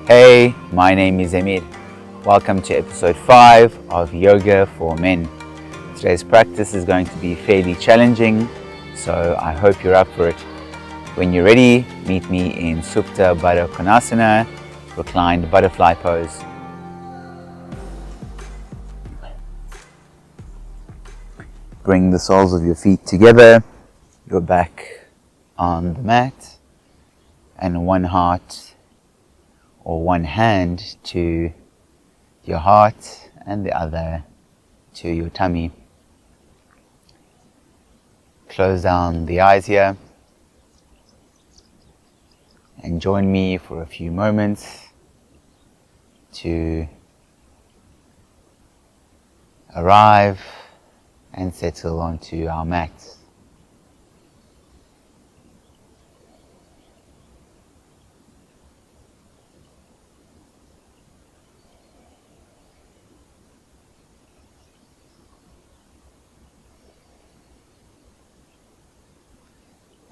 Hey, my name is Emir. Welcome to episode 5 of Yoga for Men. Today's practice is going to be fairly challenging, so I hope you're up for it. When you're ready, meet me in Supta Baddha Konasana, reclined butterfly pose. Bring the soles of your feet together, your back on the mat, and one heart or one hand to your heart and the other to your tummy. Close down the eyes here and join me for a few moments to arrive and settle onto our mat.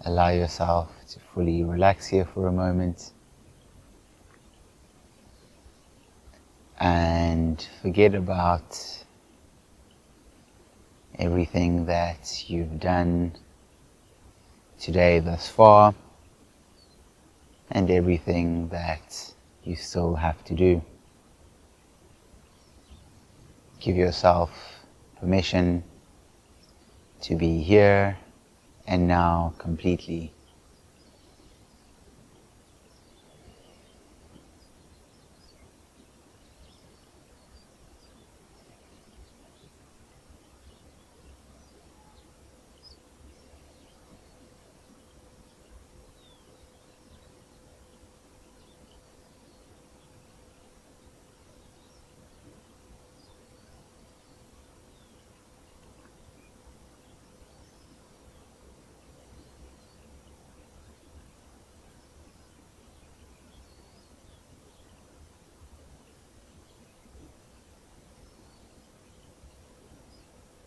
Allow yourself to fully relax here for a moment and forget about everything that you've done today thus far and everything that you still have to do. Give yourself permission to be here and now completely.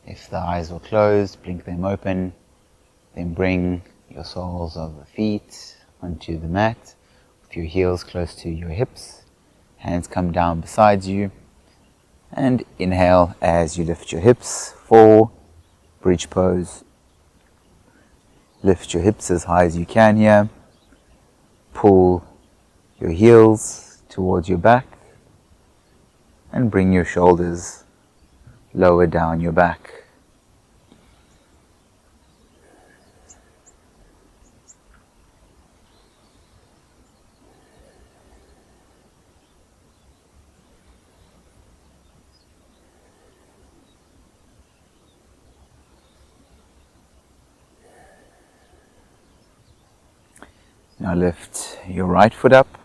If the eyes were closed, blink them open, then bring your soles of the feet onto the mat with your heels close to your hips, hands come down beside you, and inhale as you lift your hips for bridge pose. Lift your hips as high as you can here, pull your heels towards your back, and bring your shoulders lower down your back. Now lift your right foot up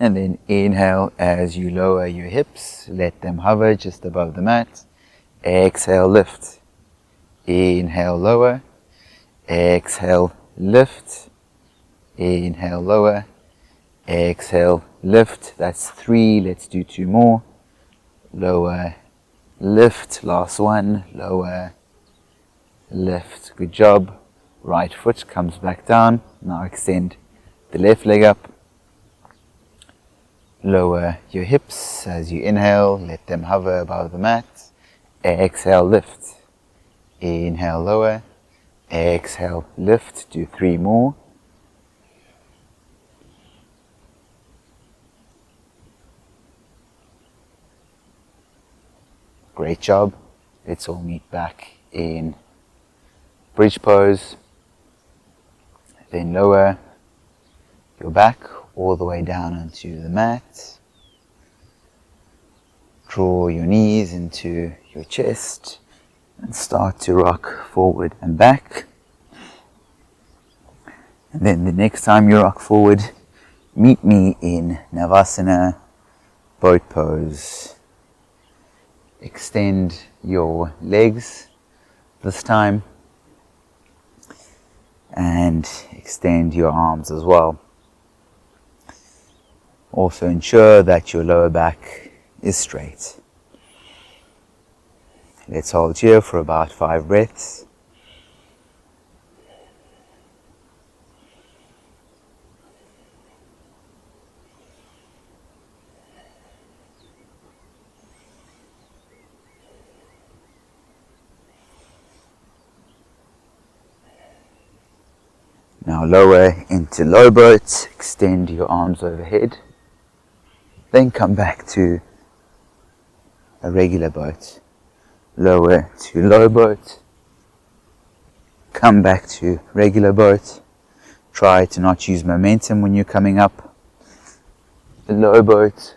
and then inhale as you lower your hips, let them hover just above the mat. Exhale, lift. Inhale, lower. Exhale, lift. Inhale, lower. Exhale, lift. That's 3. Let's do 2 more. Lower, lift. Last one. Lower, lift. Good job. Right foot comes back down. Now extend the left leg up. Lower your hips as you inhale. Let them hover above the mat. Exhale, lift. Inhale, lower. Exhale, lift. Do 3 more. Great job. Let's all meet back in bridge pose. Then lower your back all the way down onto the mat. Draw your knees into your chest and start to rock forward and back. And then the next time you rock forward, meet me in Savasana, boat pose. Extend your legs this time and extend your arms as well. Also ensure that your lower back is straight. Let's hold here for about 5 breaths. Now lower into low boat, extend your arms overhead, then come back to a regular boat. Lower to low boat, come back to regular boat. Try to not use momentum when you're coming up. Low boat,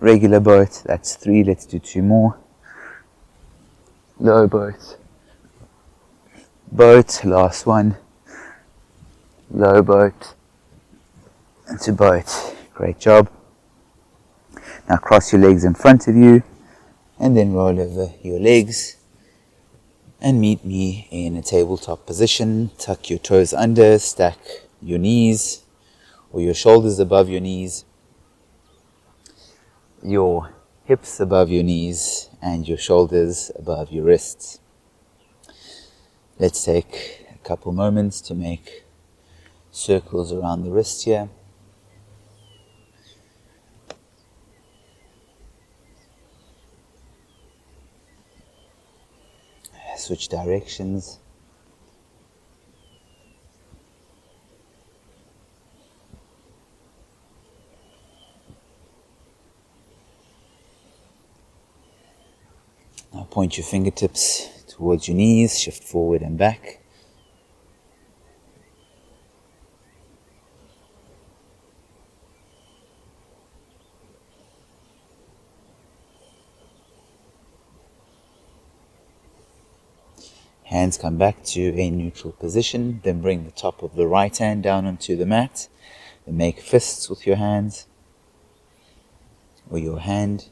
regular boat, that's 3, let's do 2 more. Low boat, boat, last one. Low boat, into boat. Great job. Now cross your legs in front of you and then roll over your legs and meet me in a tabletop position. Tuck your toes under, stack your knees or your shoulders above your knees, your hips above your knees and your shoulders above your wrists. Let's take a couple moments to make circles around the wrist here. Switch directions. Now point your fingertips towards your knees, shift forward and back. Hands come back to a neutral position, then bring the top of the right hand down onto the mat. Then make fists with your hands or your hand.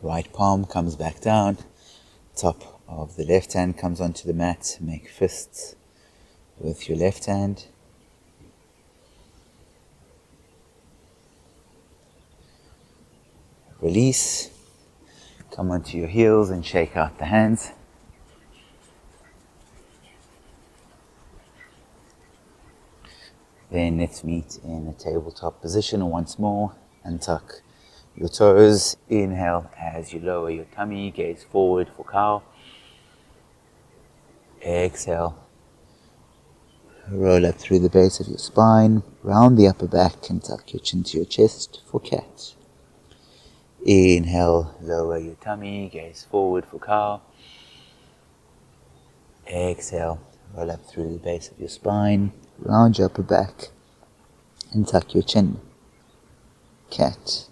Right palm comes back down. Top of the left hand comes onto the mat. Make fists with your left hand. Release. Come onto your heels and shake out the hands. Then let's meet in a tabletop position once more and tuck your toes. Inhale as you lower your tummy, gaze forward for cow. Exhale. Roll up through the base of your spine, round the upper back and tuck your chin to your chest for cat. Inhale, lower your tummy, gaze forward for cow. Exhale, roll up through the base of your spine, round your upper back and tuck your chin. Cat.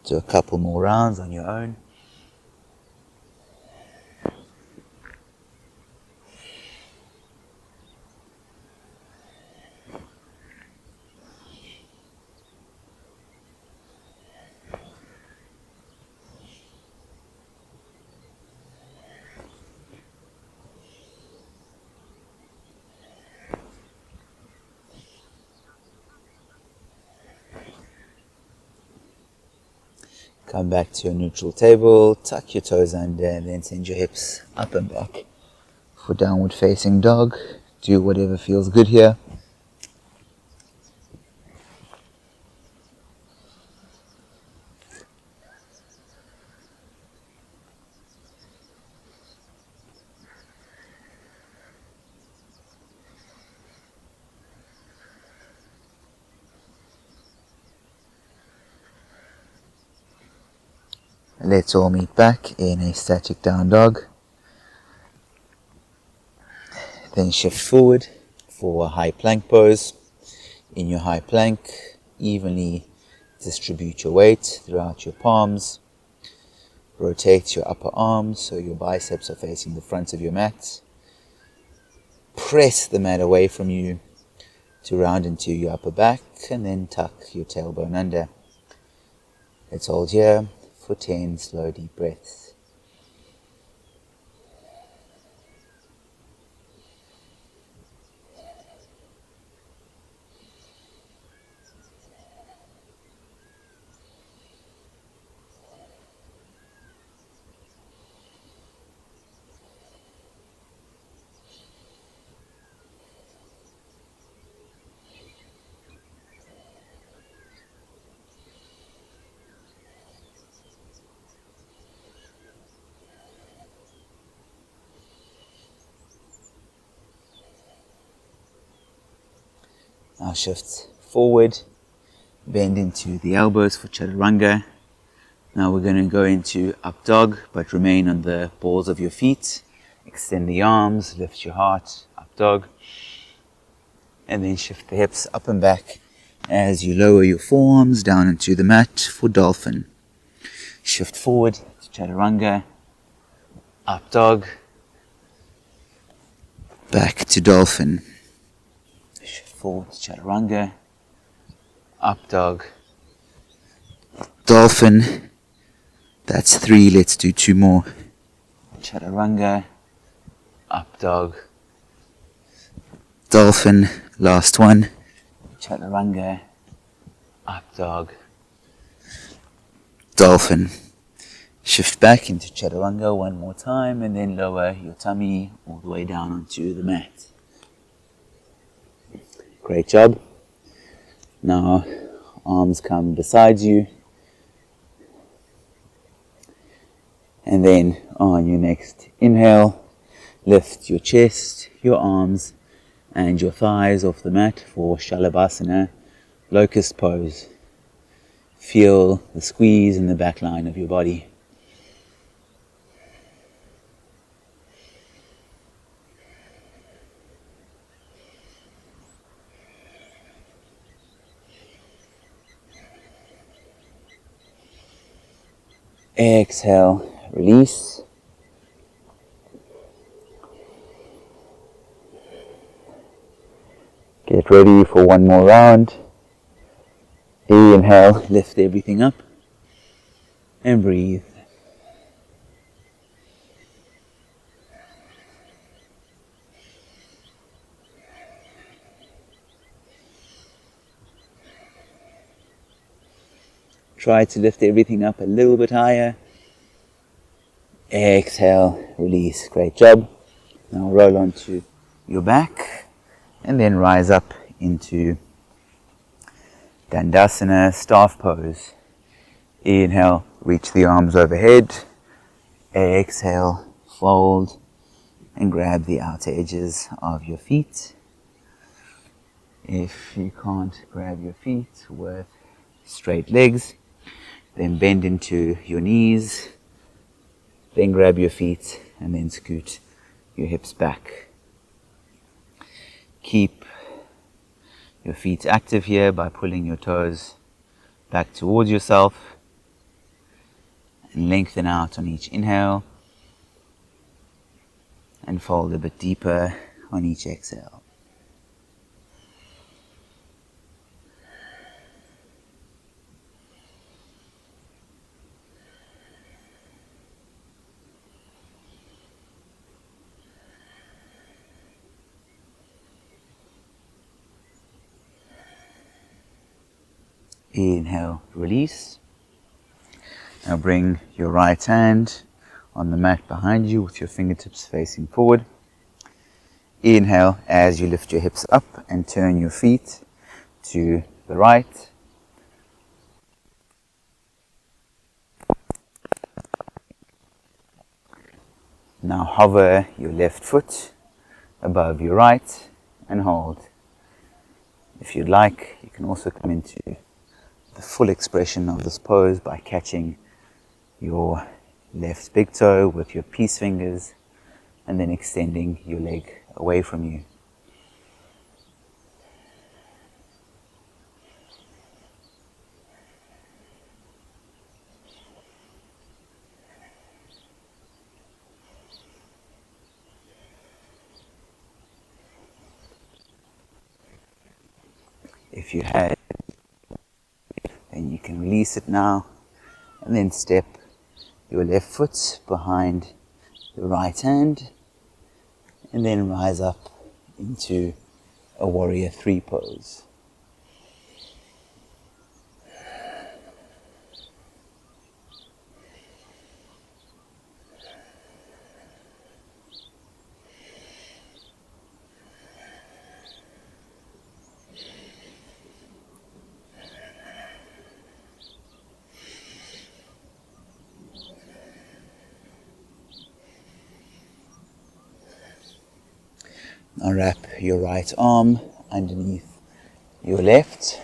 Do a couple more rounds on your own. Come back to your neutral table, tuck your toes under and then send your hips up and back for downward facing dog. Do whatever feels good here. Let's all meet back in a static down dog. Then shift forward for a high plank pose. In your high plank, evenly distribute your weight throughout your palms. Rotate your upper arms so your biceps are facing the front of your mat. Press the mat away from you to round into your upper back and then tuck your tailbone under. Let's hold here for 10 slow deep breaths. Now shift forward, bend into the elbows for chaturanga. Now we're going to go into up dog, but remain on the balls of your feet. Extend the arms, lift your heart, up dog. And then shift the hips up and back as you lower your forearms down into the mat for dolphin. Shift forward to chaturanga, up dog, back to dolphin. Shift forward to chaturanga, up dog, dolphin. That's 3, let's do 2 more. Chaturanga, up dog, dolphin, last one. Chaturanga, up dog, dolphin. Shift back into chaturanga one more time and then lower your tummy all the way down onto the mat. Great job. Now arms come beside you. And then on your next inhale, lift your chest, your arms, and your thighs off the mat for Shalabhasana, locust pose. Feel the squeeze in the back line of your body. Exhale, release. Get ready for one more round. Inhale, lift everything up and breathe. Try to lift everything up a little bit higher. Exhale, release. Great job. Now roll onto your back and then rise up into Dandasana, staff pose. Inhale, reach the arms overhead. Exhale, fold and grab the outer edges of your feet. If you can't grab your feet with straight legs, then bend into your knees, then grab your feet and then scoot your hips back. Keep your feet active here by pulling your toes back towards yourself and lengthen out on each inhale and fold a bit deeper on each exhale. Inhale, release. Now bring your right hand on the mat behind you with your fingertips facing forward. Inhale as you lift your hips up and turn your feet to the right. Now hover your left foot above your right and hold. If you'd like, you can also come into the full expression of this pose by catching your left big toe with your peace fingers and then extending your leg away from you. If you had, then you can release it now and then step your left foot behind the right hand and then rise up into a warrior 3 pose. Now wrap your right arm underneath your left.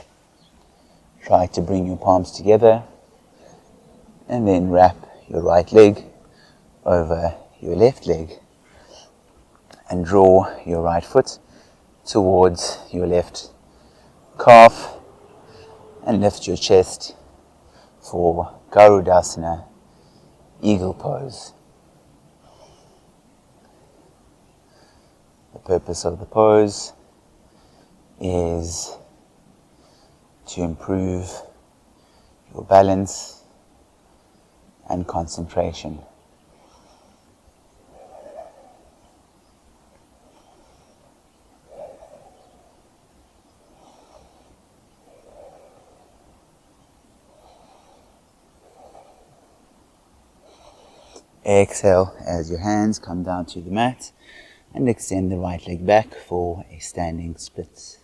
Try to bring your palms together and then wrap your right leg over your left leg and draw your right foot towards your left calf and lift your chest for Garudasana, eagle pose. The purpose of the pose is to improve your balance and concentration. Exhale as your hands come down to the mat and extend the right leg back for a standing split.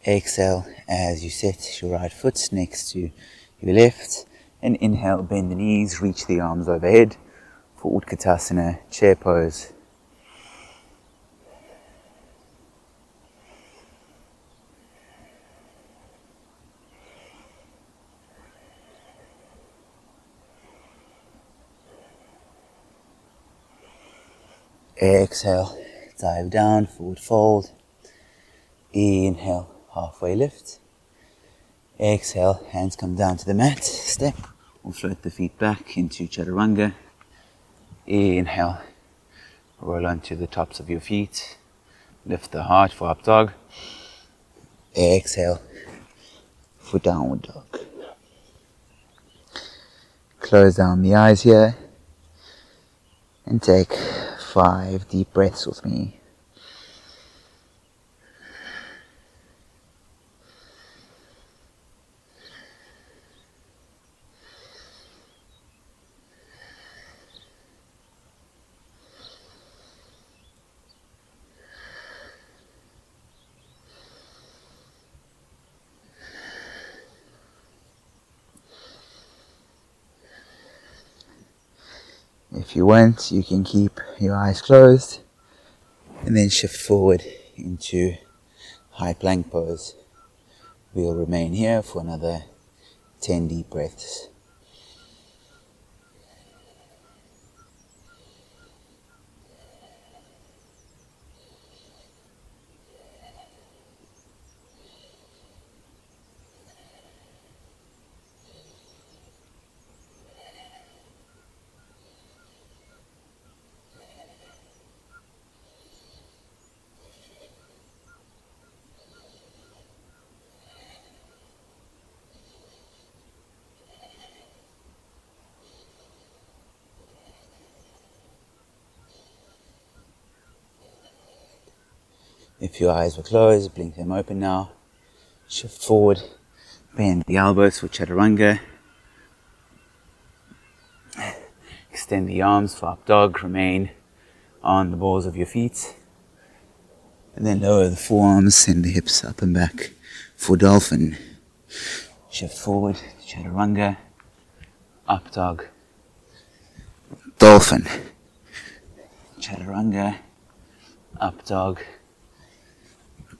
Exhale as you set your right foot next to your left, and inhale, bend the knees, reach the arms overhead for Utkatasana, chair pose. Exhale, dive down, forward fold. Inhale, halfway lift. Exhale, hands come down to the mat, step, or float the feet back into Chaturanga. Inhale, roll onto the tops of your feet, lift the heart for up dog. Exhale for downward dog. Close down the eyes here and take 5 deep breaths with me. If you want, you can keep your eyes closed and then shift forward into high plank pose. We'll remain here for another 10 deep breaths. If your eyes were closed, blink them open now. Shift forward, bend the elbows for Chaturanga. Extend the arms for up dog, remain on the balls of your feet. And then lower the forearms, send the hips up and back for dolphin. Shift forward, Chaturanga, up dog, dolphin. Chaturanga, up dog,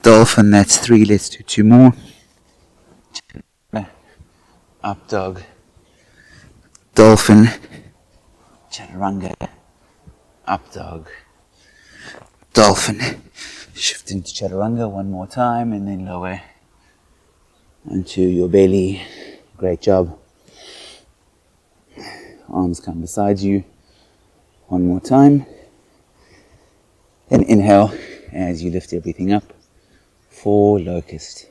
dolphin. That's 3, let's do 2 more. Up dog, dolphin, Chaturanga, up dog, dolphin. Shift into Chaturanga 1 more time and then lower onto your belly. Great job. Arms come beside you 1 more time. Then inhale as you lift everything up for locust.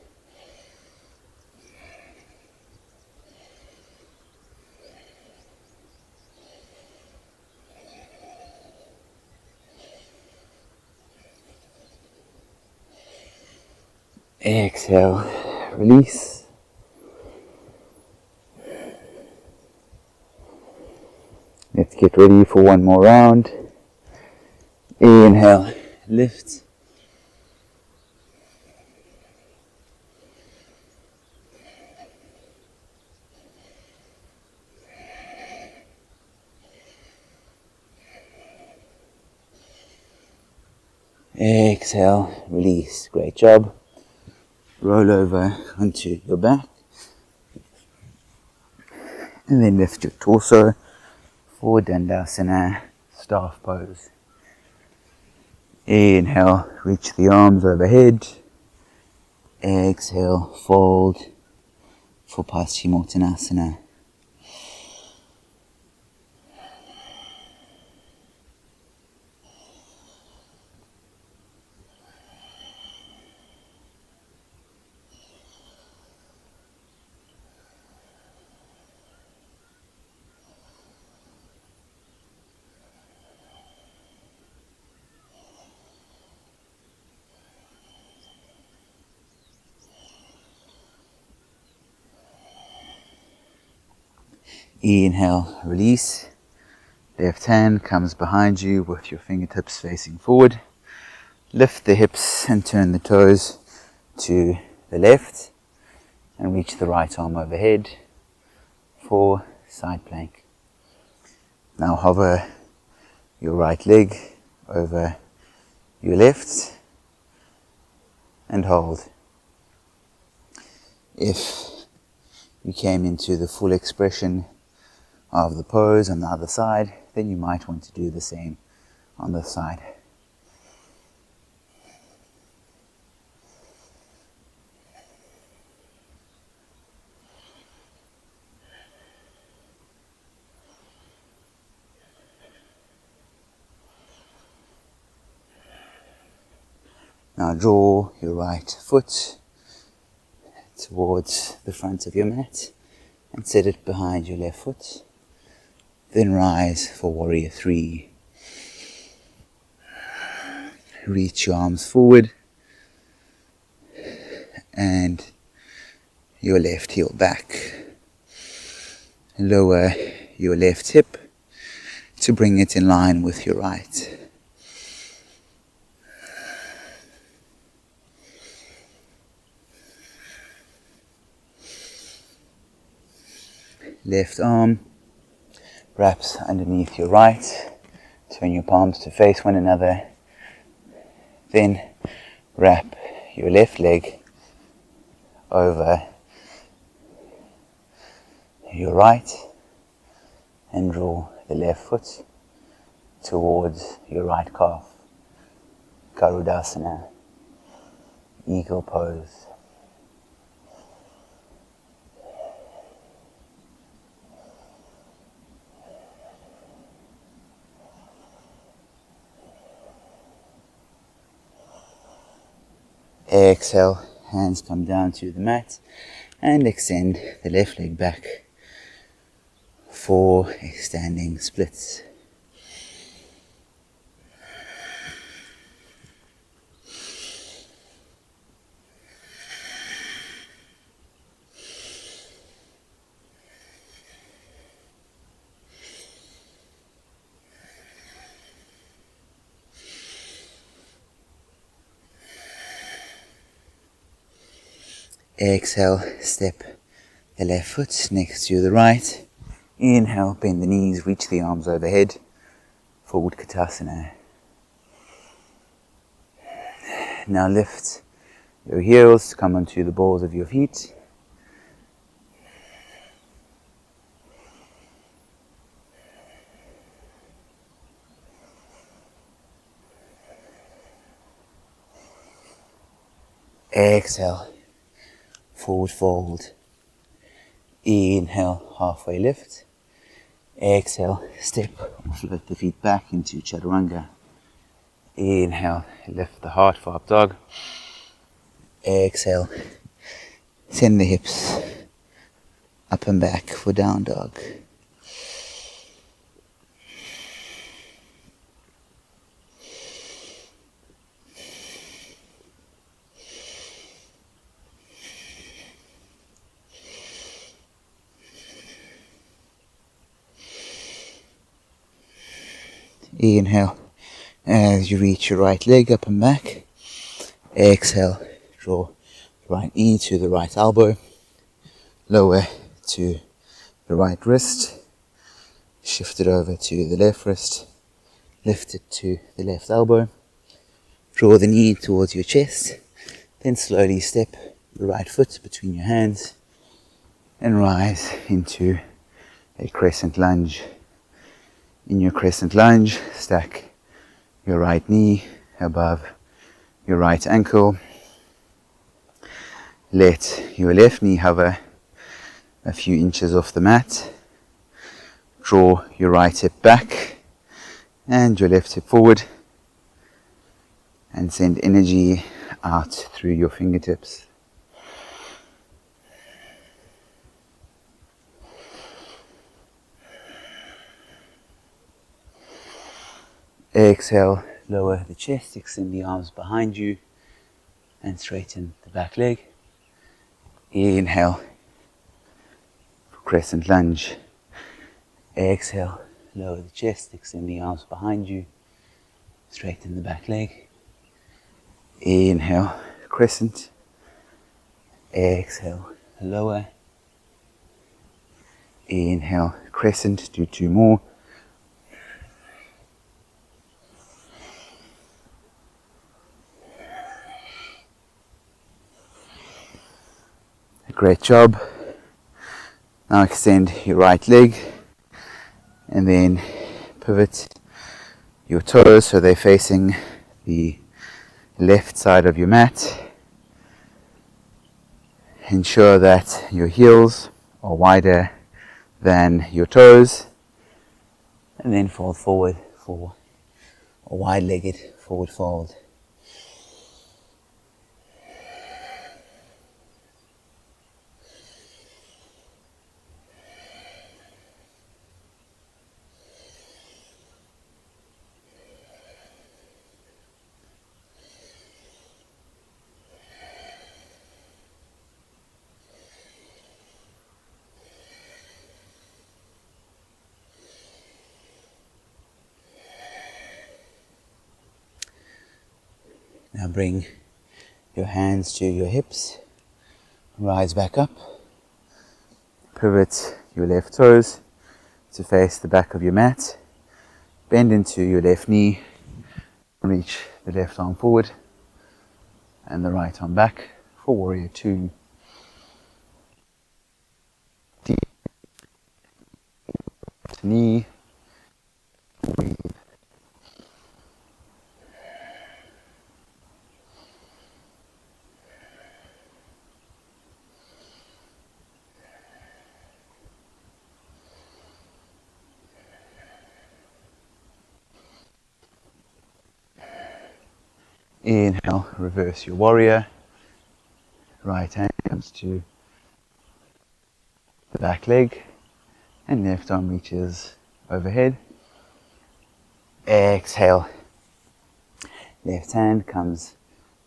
Exhale, release. get ready for one more round. Inhale, lift. Exhale, release. Great job. Roll over onto your back. And then lift your torso for Dandasana, staff pose. Inhale, reach the arms overhead. Exhale, fold for Paschimottanasana. Inhale, release. Left hand comes behind you with your fingertips facing forward. Lift the hips and turn the toes to the left and reach the right arm overhead for side plank. Now hover your right leg over your left and hold. If you came into the full expression of the pose on the other side, then you might want to do the same on this side. Now draw your right foot towards the front of your mat and set it behind your left foot. Then rise for warrior 3. Reach your arms forward and your left heel back. Lower your left hip to bring it in line with your right. Left arm wraps underneath your right. Turn your palms to face one another. Then wrap your left leg over your right and draw the left foot towards your right calf. Garudasana, eagle pose. Exhale, hands come down to the mat and extend the left leg back for a standing split. Exhale, step the left foot next to the right. Inhale, bend the knees, reach the arms overhead for Utkatasana. Now lift your heels, come onto the balls of your feet. Exhale, forward fold. Inhale, halfway lift. Exhale, step or float the feet back into Chaturanga. Inhale, lift the heart for up dog. Exhale, send the hips up and back for down dog. Inhale as you reach your right leg up and back. Exhale, draw the right knee to the right elbow, lower to the right wrist, shift it over to the left wrist, lift it to the left elbow, draw the knee towards your chest, then slowly step the right foot between your hands and rise into a crescent lunge. In your crescent lunge, stack your right knee above your right ankle. Let your left knee hover a few inches off the mat. Draw your right hip back and your left hip forward, and send energy out through your fingertips. Exhale, lower the chest, extend the arms behind you and straighten the back leg. Inhale, crescent lunge. Exhale, lower the chest, extend the arms behind you, straighten the back leg. Inhale, crescent. Exhale, lower. Inhale, crescent. Do 2 more. Great job. Now extend your right leg and then pivot your toes so they're facing the left side of your mat. Ensure that your heels are wider than your toes, and then fold forward for a wide-legged forward fold. Now bring your hands to your hips, rise back up, pivot your left toes to face the back of your mat, bend into your left knee, reach the left arm forward and the right arm back for warrior 2. Deep knee, breathe. Inhale, reverse your warrior. Right hand comes to the back leg and left arm reaches overhead. Exhale, left hand comes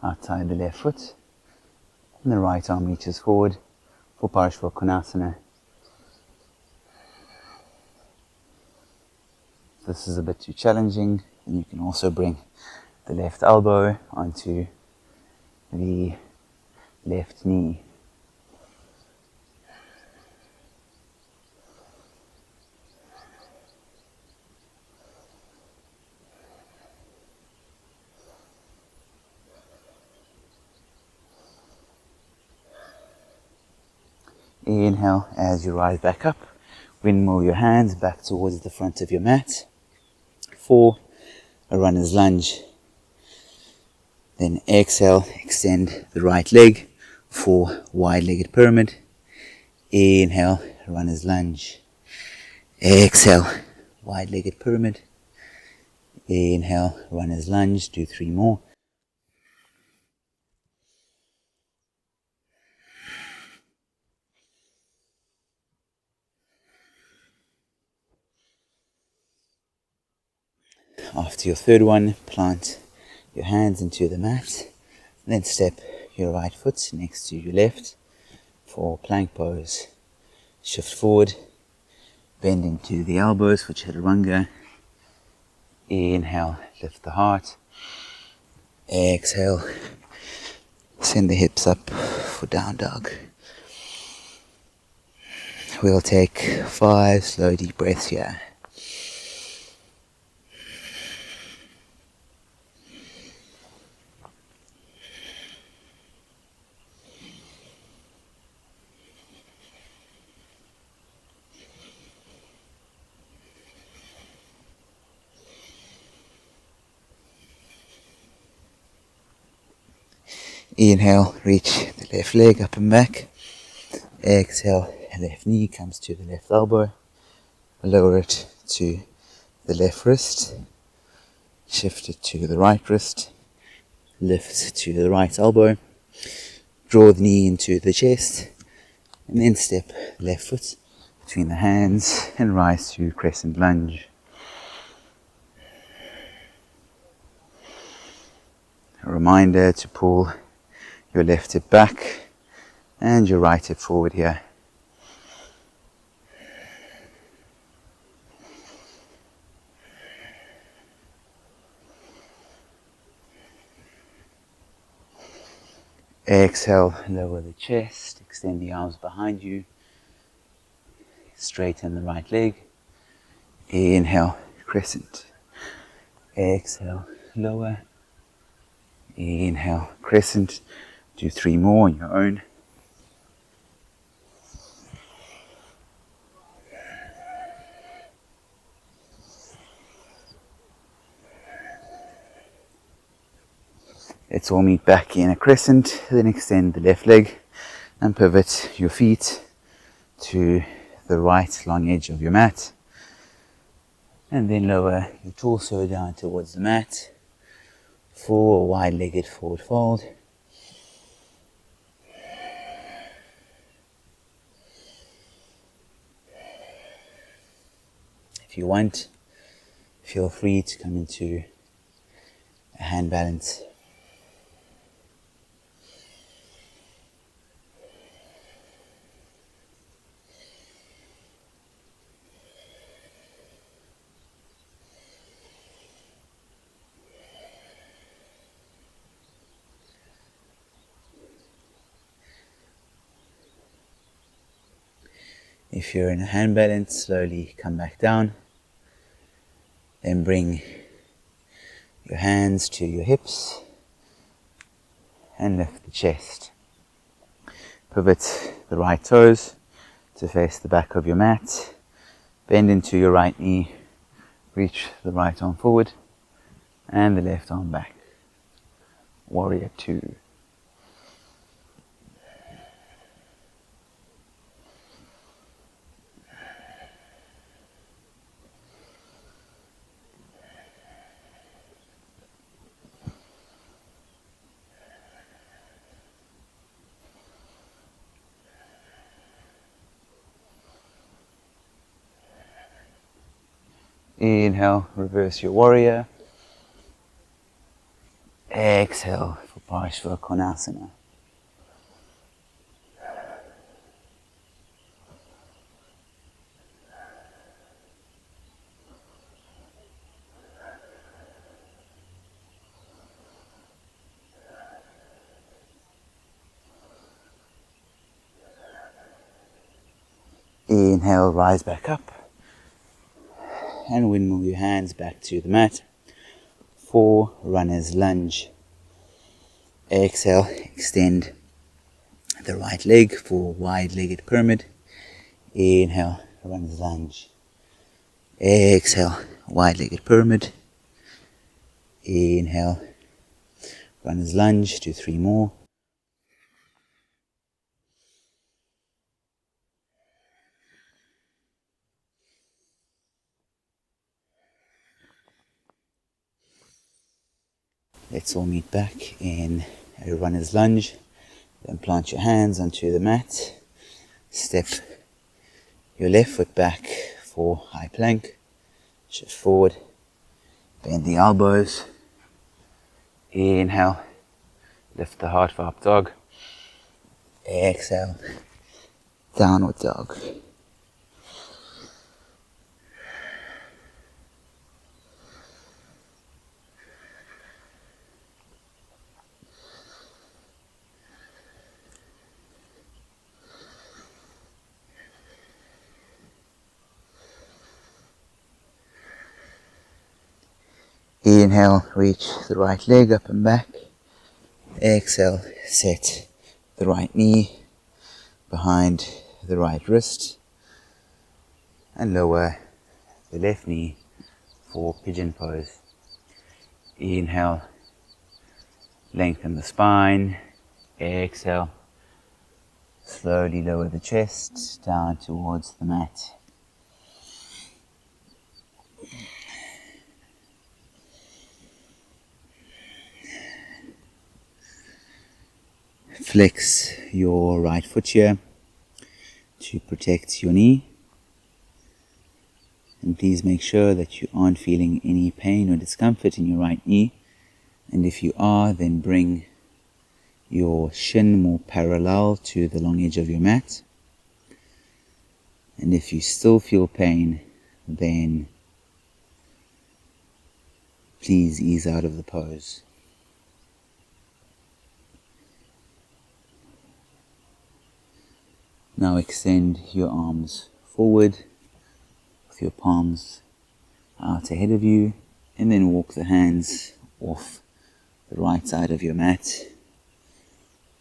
outside the left foot and the right arm reaches forward for Parashvakonasana. If this is a bit too challenging, then you can also bring the left elbow onto the left knee. Inhale as you rise back up, windmill your hands back towards the front of your mat for a runner's lunge. Then exhale, extend the right leg for wide-legged pyramid. Inhale, runner's lunge. Exhale, wide-legged pyramid. Inhale, runner's lunge. Do 3 more. After your third one, plant your hands into the mat, then step your right foot next to your left for plank pose. Shift forward, bend into the elbows for chaturanga. Inhale, lift the heart. Exhale, send the hips up for down dog. We'll take 5 slow deep breaths here. Inhale, reach the left leg up and back. Exhale, left knee comes to the left elbow. Lower it to the left wrist. Shift it to the right wrist. Lift to the right elbow. Draw the knee into the chest. And then step the left foot between the hands and rise to crescent lunge. A reminder to pull your left hip back and your right hip forward here. Exhale, lower the chest, extend the arms behind you, straighten the right leg. Inhale, crescent. Exhale, lower. Inhale, crescent. Do 3 more on your own. Let's all meet back in a crescent, then extend the left leg and pivot your feet to the right long edge of your mat. And then lower your torso down towards the mat for a wide-legged forward fold. If you want, feel free to come into a hand balance. If you're in a hand balance, slowly come back down. Then bring your hands to your hips and lift the chest. Pivot the right toes to face the back of your mat. Bend into your right knee. Reach the right arm forward and the left arm back. Warrior 2. Inhale, reverse your warrior. Exhale for Asana. Inhale, rise back up. And windmill your hands back to the mat for runner's lunge. Exhale, extend the right leg for wide-legged pyramid. Inhale, runner's lunge. Exhale, wide-legged pyramid. Inhale, runner's lunge. Do 3 more. Let's all meet back in a runner's lunge. Then plant your hands onto the mat. Step your left foot back for high plank. Shift forward. Bend the elbows. Inhale. Lift the heart for up dog. Exhale. Downward dog. Inhale, reach the right leg up and back. Exhale, set the right knee behind the right wrist and lower the left knee for pigeon pose. Inhale, lengthen the spine. Exhale, slowly lower the chest down towards the mat. Flex your right foot here to protect your knee. And please make sure that you aren't feeling any pain or discomfort in your right knee. And if you are, then bring your shin more parallel to the long edge of your mat. And if you still feel pain, then please ease out of the pose. Now extend your arms forward with your palms out ahead of you, and then walk the hands off the right side of your mat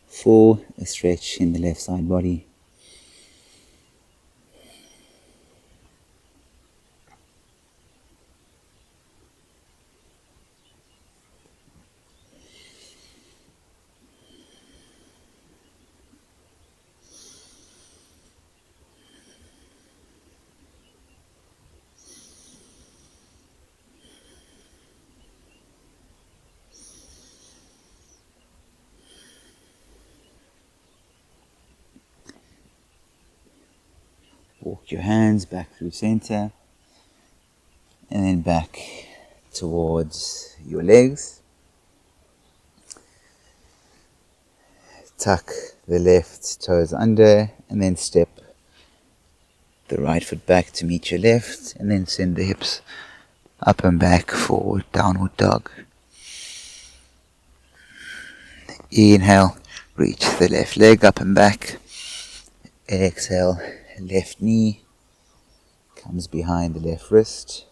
for a stretch in the left side body. Walk your hands back through center and then back towards your legs. Tuck the left toes under and then step the right foot back to meet your left, and then send the hips up and back for downward dog. Inhale, reach the left leg up and back. Exhale, left knee comes behind the left wrist.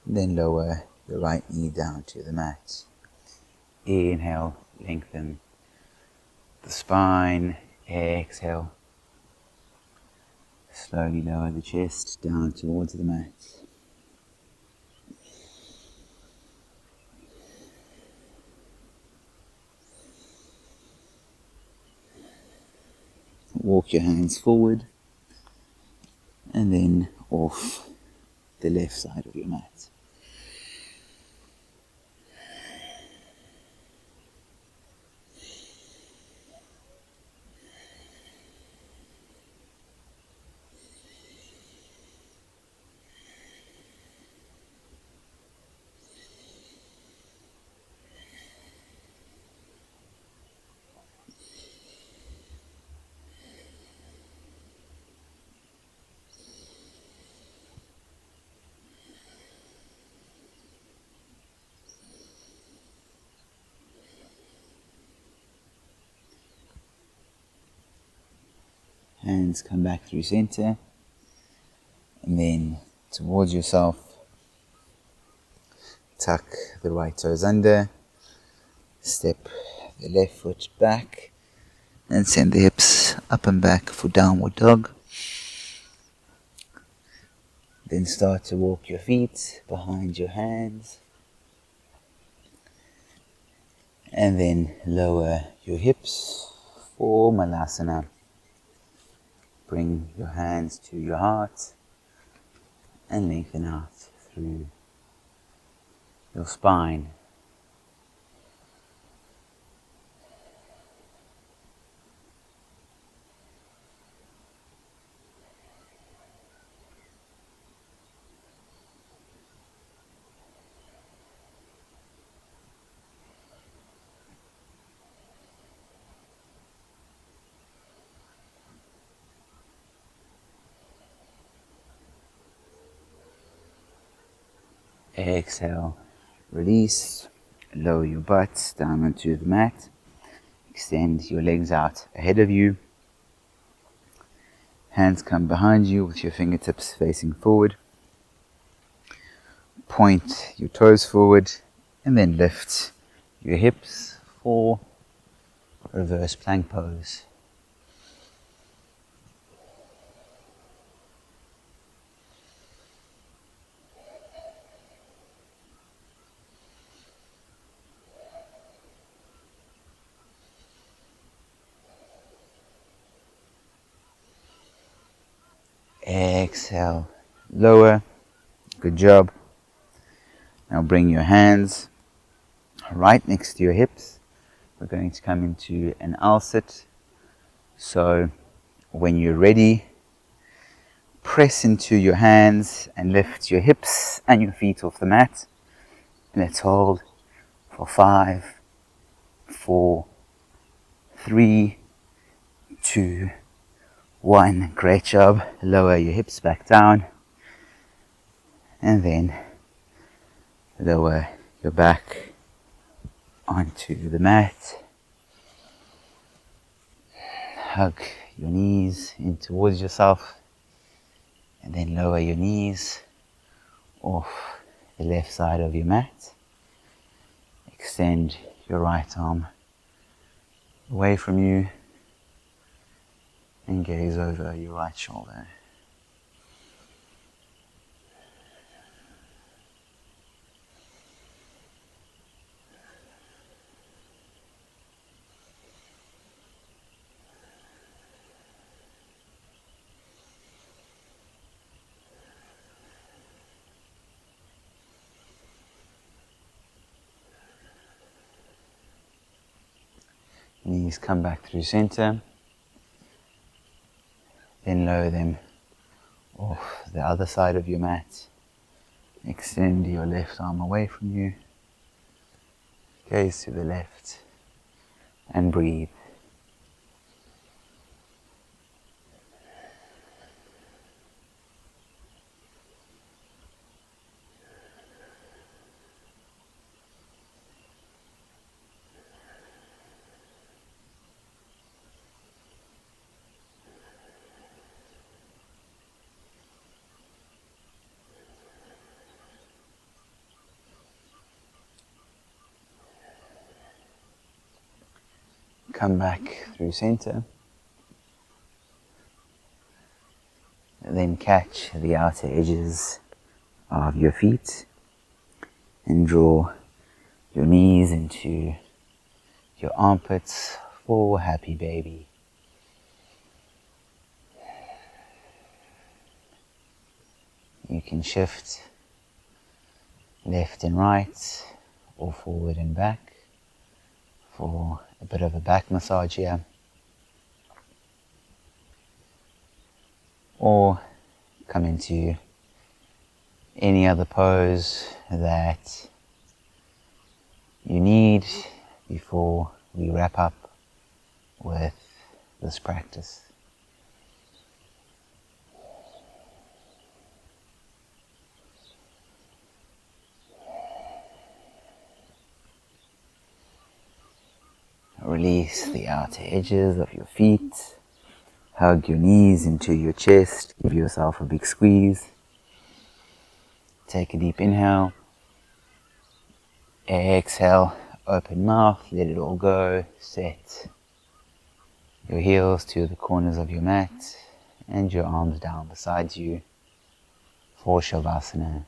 Then lower the right knee down to the mat. Inhale, lengthen the spine. Exhale, slowly lower the chest down towards the mat. Walk your hands forward and then off the left side of your mat. Hands come back through center and then towards yourself. Tuck the right toes under, step the left foot back and send the hips up and back for downward dog. Then start to walk your feet behind your hands and then lower your hips for Malasana. Bring your hands to your heart and lengthen out through your spine. Exhale, release, lower your butt down onto the mat. Extend your legs out ahead of you. Hands come behind you with your fingertips facing forward. point your toes forward and then lift your hips for reverse plank pose. Exhale, lower. Good job. Now bring your hands right next to your hips. We're going to come into an L sit. So when you're ready, press into your hands and lift your hips and your feet off the mat. Let's hold for 5, 4, 3, 2, 1. Great job. Lower your hips back down. And then lower your back onto the mat. Hug your knees in towards yourself. And then lower your knees off the left side of your mat. Extend your right arm away from you and gaze over your right shoulder. Knees come back through center, then lower them off the other side of your mat. Extend your left arm away from you, gaze to the left, and breathe. Come back through center, and then catch the outer edges of your feet and draw your knees into your armpits for happy baby. You can shift left and right or forward and back for a bit of a back massage here. Or come into any other pose that you need before we wrap up with this practice. Release the outer edges of your feet. Hug your knees into your chest. Give yourself a big squeeze. Take a deep inhale. Exhale, open mouth, let it all go. Set your heels to the corners of your mat and your arms down beside you for Savasana.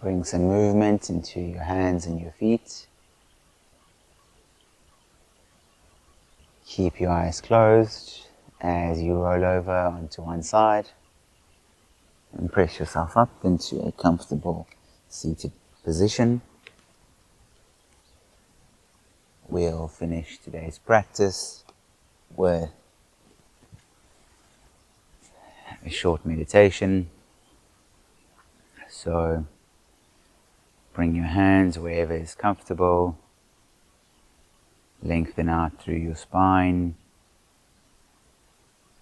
Bring some movement into your hands and your feet. Keep your eyes closed as you roll over onto one side and press yourself up into a comfortable seated position. We'll finish today's practice with a short meditation. So bring your hands wherever is comfortable. Lengthen out through your spine.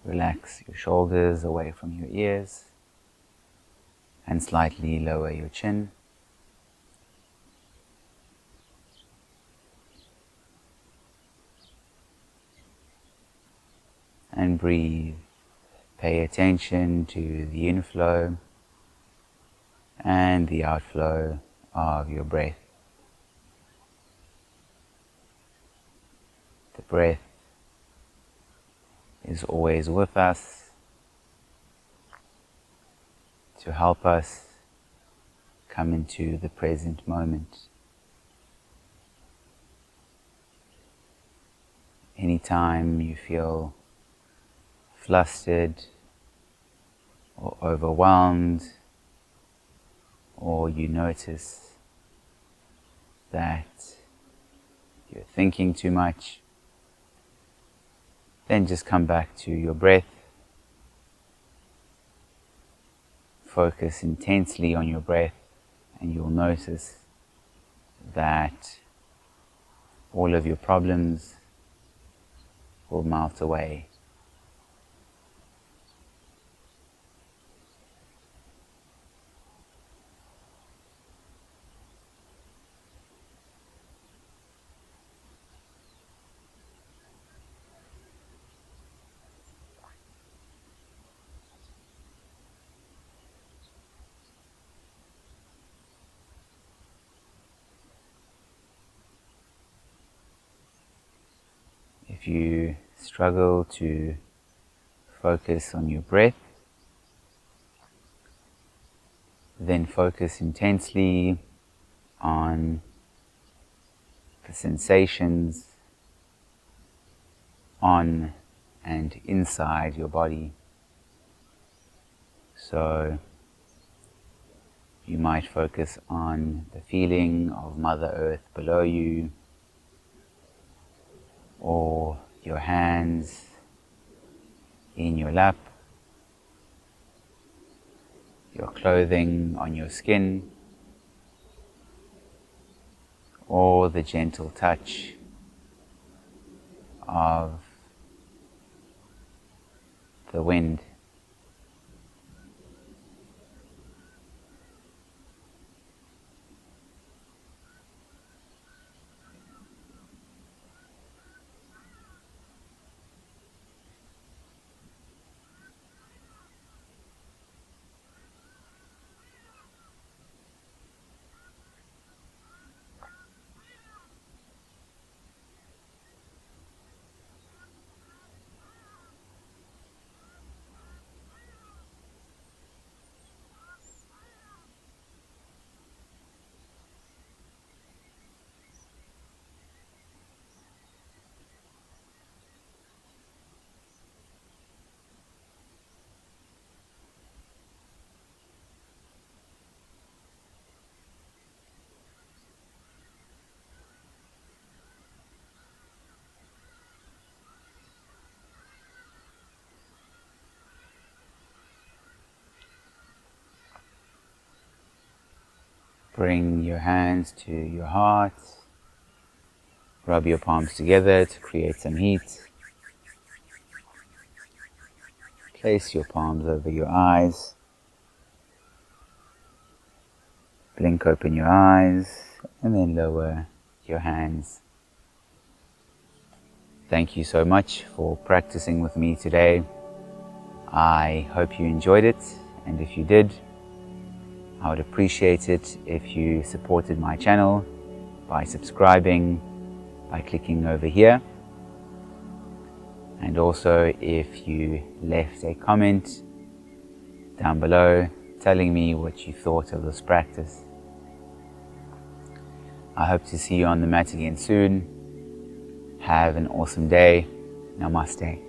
Relax your shoulders away from your ears and slightly lower your chin. And breathe. Pay attention to the inflow and the outflow of your breath. The breath is always with us to help us come into the present moment. Anytime you feel flustered or overwhelmed, or you notice that you're thinking too much, then just come back to your breath. Focus intensely on your breath and you'll notice that all of your problems will melt away. If you struggle to focus on your breath, then focus intensely on the sensations on and inside your body. So you might focus on the feeling of Mother Earth below you, or your hands in your lap, your clothing on your skin, or the gentle touch of the wind. Bring your hands to your heart. Rub your palms together to create some heat. Place your palms over your eyes. Blink open your eyes and then lower your hands. Thank you so much for practicing with me today. I hope you enjoyed it, and if you did, I would appreciate it if you supported my channel by subscribing, by clicking over here, and also if you left a comment down below telling me what you thought of this practice. I hope to see you on the mat again soon. Have an awesome day. Namaste.